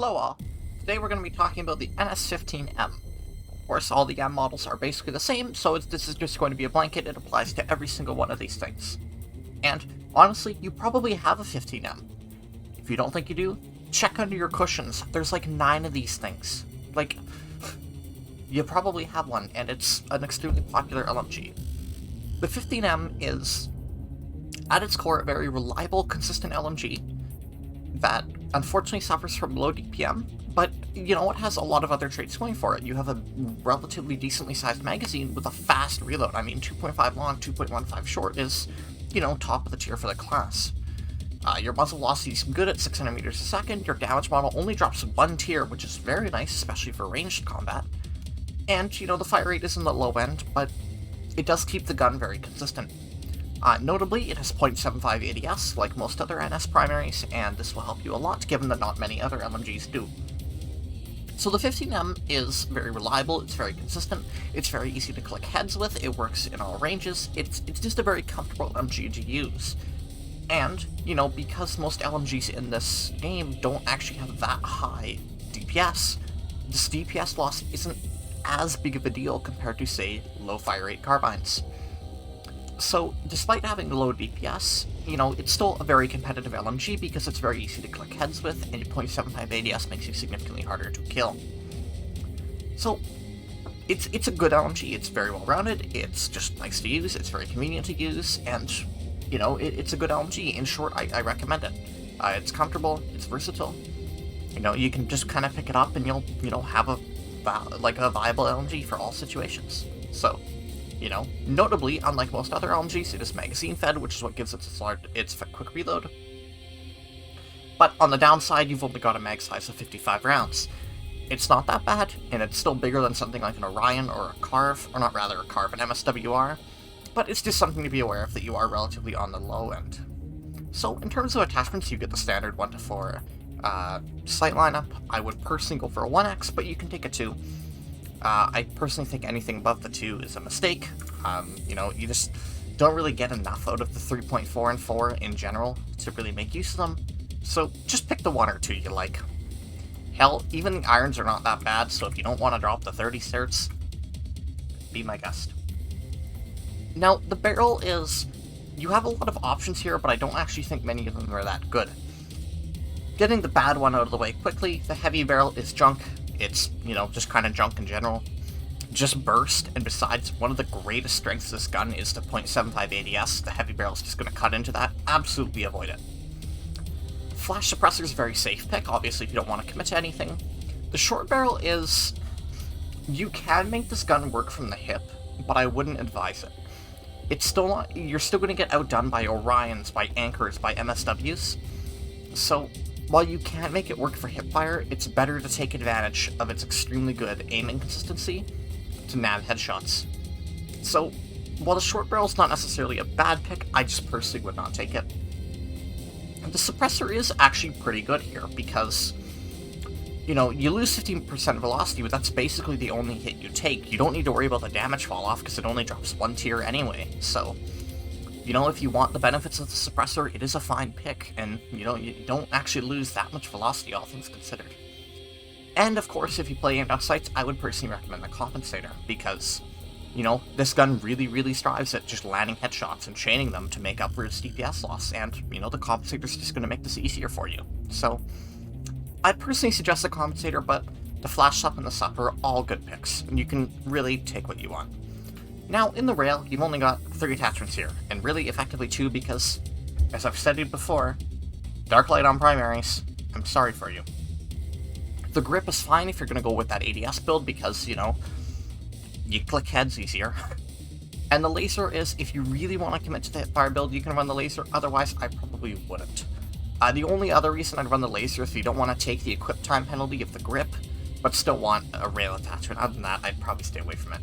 Hello all. Today we're going to be talking about the NS-15M. Of course, all the M models are basically the same, so this is just going to be a blanket. It applies to every single one of these things. And, honestly, you probably have a 15M. If you don't think you do, check under your cushions. There's like 9 of these things. Like, you probably have one, and it's an extremely popular LMG. The 15M is, at its core, a very reliable, consistent LMG that unfortunately suffers from low DPM, but, you know, it has a lot of other traits going for it. You have a relatively decently sized magazine with a fast reload. I mean, 2.5 long, 2.15 short is, you know, top of the tier for the class. Your muzzle velocity is good at 600 meters a second. Your damage model only drops 1 tier, which is very nice, especially for ranged combat. And, you know, the fire rate is in the low end, but it does keep the gun very consistent. Notably, it has 0.75 ADS, like most other NS primaries, and this will help you a lot, given that not many other LMGs do. So the 15M is very reliable, it's very consistent, it's very easy to click heads with, it works in all ranges, it's just a very comfortable LMG to use. And, you know, because most LMGs in this game don't actually have that high DPS, this DPS loss isn't as big of a deal compared to, say, low fire rate carbines. So, despite having low DPS, you know, it's still a very competitive LMG because it's very easy to click heads with, and 0.75 ADS makes you significantly harder to kill. So, it's a good LMG, it's very well rounded, it's just nice to use, it's very convenient to use, and, you know, it's a good LMG. In short, I recommend it. It's comfortable, it's versatile, you know, you can just kind of pick it up and you'll, you know, have a viable LMG for all situations. So, you know, notably, unlike most other LMGs, it is magazine-fed, which is what gives it its quick reload. But on the downside, you've only got a mag size of 55 rounds. It's not that bad, and it's still bigger than something like an Orion or a Carve, or not rather a Carve, an MSWR, but it's just something to be aware of that you are relatively on the low end. So, in terms of attachments, you get the standard 1 to 4 sight lineup. I would personally go for a 1X, but you can take a 2. I personally think anything above the 2 is a mistake. You know, you just don't really get enough out of the 3.4 and 4 in general to really make use of them, so just pick the 1 or 2 you like. Hell, even the irons are not that bad, so if you don't want to drop the 30 certs, be my guest. Now, the barrel is... you have a lot of options here, but I don't actually think many of them are that good. Getting the bad one out of the way quickly, the heavy barrel is junk. It's, you know, just kind of junk in general. Just burst, and besides, one of the greatest strengths of this gun is the 0.75 ADS. The heavy barrel is just going to cut into that. Absolutely avoid it. Flash suppressor is a very safe pick, obviously, if you don't want to commit to anything. The short barrel is... you can make this gun work from the hip, but I wouldn't advise it. It's still not... you're still going to get outdone by Orions, by Anchors, by MSWs. So... while you can't make it work for hipfire, it's better to take advantage of its extremely good aiming consistency to nab headshots. So, while the short barrel is not necessarily a bad pick, I just personally would not take it. The suppressor is actually pretty good here, because, you know, you lose 15% velocity, but that's basically the only hit you take. You don't need to worry about the damage fall off, because it only drops 1 tier anyway, so... you know, if you want the benefits of the suppressor, it is a fine pick, and, you know, you don't actually lose that much velocity, all things considered. And, of course, if you play aim sights, I would personally recommend the compensator, because, you know, this gun really strives at just landing headshots and chaining them to make up for its DPS loss, and, you know, the compensator's just going to make this easier for you. So, I'd personally suggest the compensator, but the flash sup and the sup are all good picks, and you can really take what you want. Now, in the rail, you've only got 3 attachments here, and really effectively 2 because, as I've stated before, dark light on primaries, I'm sorry for you. The grip is fine if you're going to go with that ADS build because, you know, you click heads easier. And the laser is, if you really want to commit to the hipfire build, you can run the laser, otherwise I probably wouldn't. The only other reason I'd run the laser is if you don't want to take the equip time penalty of the grip, but still want a rail attachment. Other than that, I'd probably stay away from it.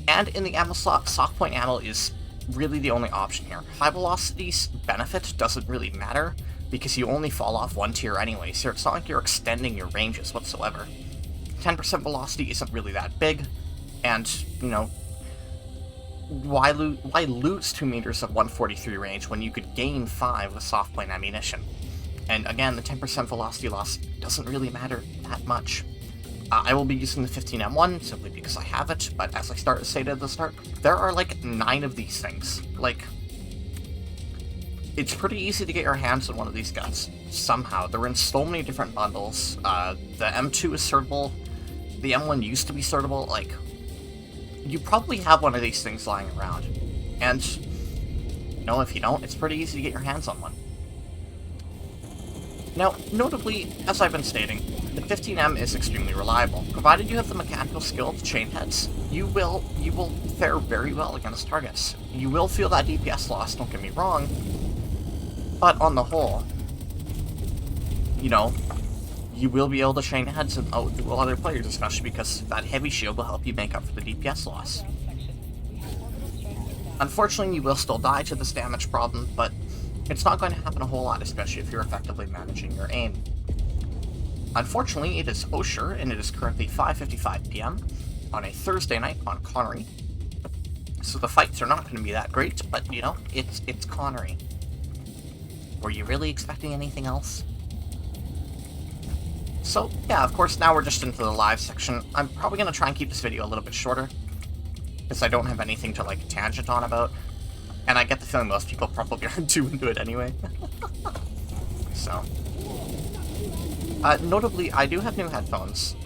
And in the ammo slot, soft point ammo is really the only option here. High velocity's benefit doesn't really matter, because you only fall off 1 tier anyway, so it's not like you're extending your ranges whatsoever. 10% velocity isn't really that big, and, you know, why lose 2 meters of 143 range when you could gain 5 with soft point ammunition? And again, the 10% velocity loss doesn't really matter that much. I will be using the 15M1 simply because I have it, but as I stated at the start, there are like 9 of these things. Like, it's pretty easy to get your hands on one of these guns, somehow. They're in so many different bundles. The M2 is sortable, the M1 used to be sortable, like, you probably have one of these things lying around. And, you know, if you don't, it's pretty easy to get your hands on one. Now, notably, as I've been stating, the 15M is extremely reliable. Provided you have the mechanical skill of chain heads, you will fare very well against targets. You will feel that DPS loss, don't get me wrong, but on the whole, you know, you will be able to chain heads and outdo other players, especially because that heavy shield will help you make up for the DPS loss. Unfortunately, you will still die to this damage problem, but it's not going to happen a whole lot, especially if you're effectively managing your aim. Unfortunately, it is Osher, and it is currently 5:55 PM on a Thursday night on Connery. So the fights are not going to be that great, but, you know, it's Connery. Were you really expecting anything else? So, yeah, of course, now we're just into the live section. I'm probably going to try and keep this video a little bit shorter, because I don't have anything to, like, tangent on about. And I get the feeling most people probably aren't too into it anyway. So. Notably, I do have new headphones,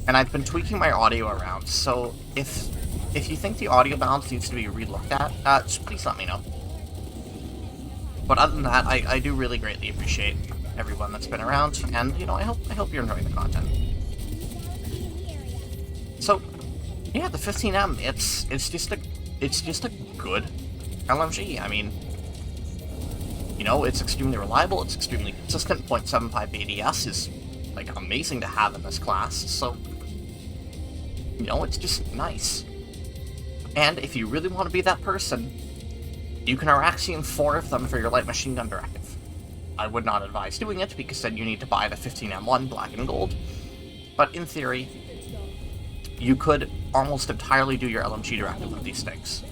and I've been tweaking my audio around, so if you think the audio balance needs to be relooked at, just please let me know. But other than that, I do really greatly appreciate everyone that's been around, and, you know, I hope you're enjoying the content. So, yeah, the 15M, it's just a good LMG. I mean, you know, it's extremely reliable, it's extremely consistent. 0.75 ADS is, like, amazing to have in this class, so, you know, it's just nice. And if you really want to be that person, you can Araxium 4 of them for your light machine gun directive. I would not advise doing it, because then you need to buy the 15M1 black and gold, but in theory, you could almost entirely do your LMG directive with these things.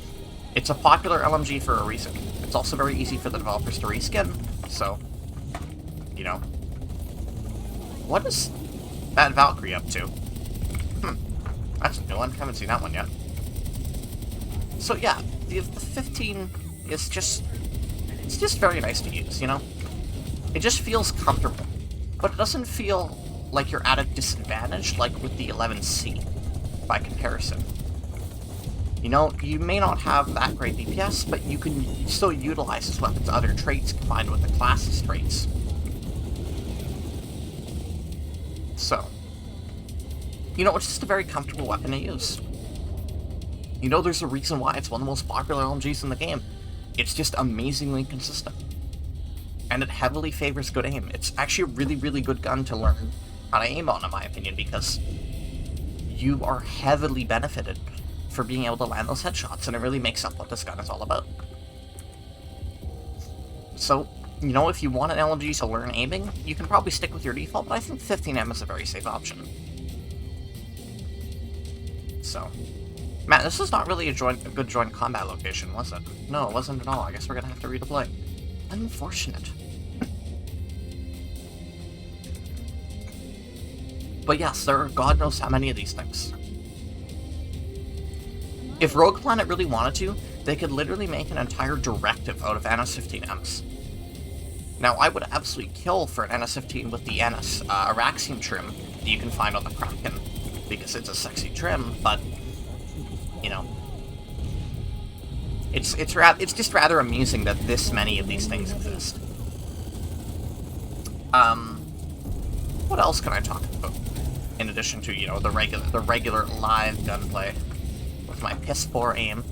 It's a popular LMG for a reason. It's also very easy for the developers to reskin, so, you know. What is that Valkyrie up to? That's a new one. Haven't seen that one yet. So yeah, the 15 is just, it's just very nice to use, you know? It just feels comfortable, but it doesn't feel like you're at a disadvantage like with the 11C. By comparison. You know, you may not have that great DPS, but you can still utilize this weapon's other traits combined with the class's traits. So, you know, it's just a very comfortable weapon to use. You know, there's a reason why it's one of the most popular LMGs in the game. It's just amazingly consistent. And it heavily favors good aim. It's actually a really, really good gun to learn how to aim on, in my opinion, because you are heavily benefited for being able to land those headshots, and it really makes up what this gun is all about. So, you know, if you want an LMG to learn aiming, you can probably stick with your default, but I think 15M is a very safe option. So, man, this was not really a good joint combat location, was it? No, it wasn't at all. I guess we're gonna have to redeploy. Unfortunate. But yes, there are God knows how many of these things. If Rogue Planet really wanted to, they could literally make an entire directive out of NS-15Ms. Now, I would absolutely kill for an NS-15 with the NS Araxium trim that you can find on the Kraken, because it's a sexy trim, but, you know, it's just rather amusing that this many of these things exist. What else can I talk about? In addition to, you know, the regular live gunplay with my piss-poor aim.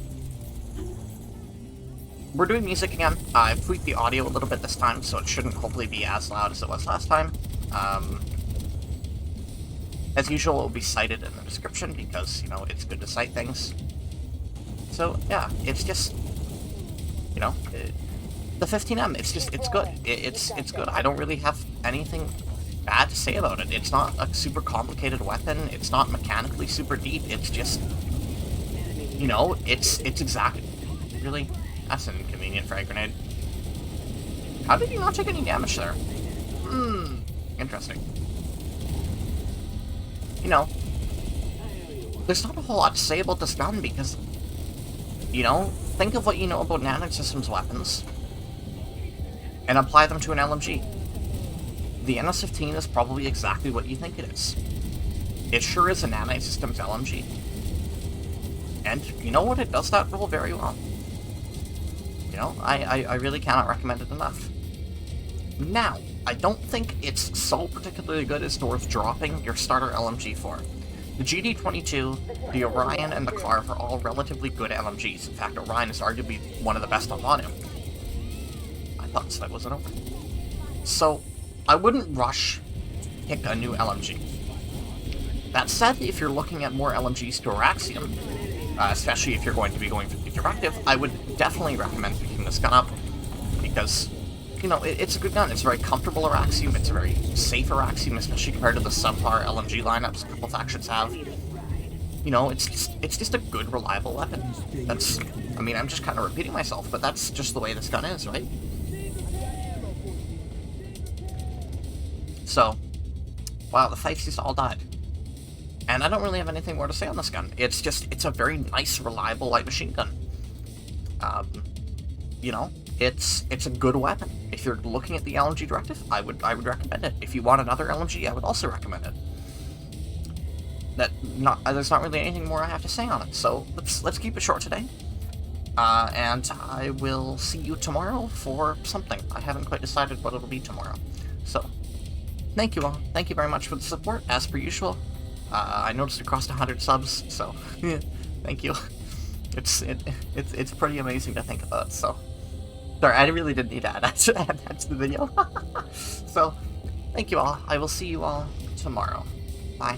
We're doing music again. I've tweaked the audio a little bit this time, so it shouldn't hopefully be as loud as it was last time. As usual, it will be cited in the description because, you know, it's good to cite things. So, yeah, it's just, you know, the 15M, it's good. It's good. I don't really have anything bad to say about it. It's not a super complicated weapon. It's not mechanically super deep. It's just, you know, it's exactly, really, that's an inconvenient frag grenade. How did you not take any damage there? Interesting. You know, there's not a whole lot to say about this gun because, you know, think of what you know about Nanosystems weapons and apply them to an LMG. The NS-15 is probably exactly what you think it is. It sure is a Nanosystems LMG. And you know what? It does that role very well. You know, I really cannot recommend it enough. Now, I don't think it's so particularly good as worth dropping your starter LMG for. The GD22, the Orion, and the Carve are all relatively good LMGs. In fact, Orion is arguably one of the best on him. I thought this fight wasn't over. So, I wouldn't rush to pick a new LMG. That said, if you're looking at more LMGs to Araxium, especially if you're going to be going for the directive, I would definitely recommend picking this gun up, because, you know, it's a good gun. It's a very comfortable Araxium, it's a very safe Araxium, especially compared to the subpar LMG lineups a couple factions have. You know, it's just a good, reliable weapon. That's, I mean, I'm just kind of repeating myself, but that's just the way this gun is, right? So, wow, the fights just all died. And I don't really have anything more to say on this gun. It's a very nice, reliable light machine gun. You know, it's a good weapon. If you're looking at the LMG directive, I would recommend it. If you want another LMG, I would also recommend it. There's not really anything more I have to say on it. So let's keep it short today. And I will see you tomorrow for something. I haven't quite decided what it'll be tomorrow. So, thank you all. Thank you very much for the support, as per usual. I noticed we crossed 100 subs, so yeah, thank you. It's pretty amazing to think about. So, sorry, I really didn't need to add that to the video. So, thank you all. I will see you all tomorrow. Bye.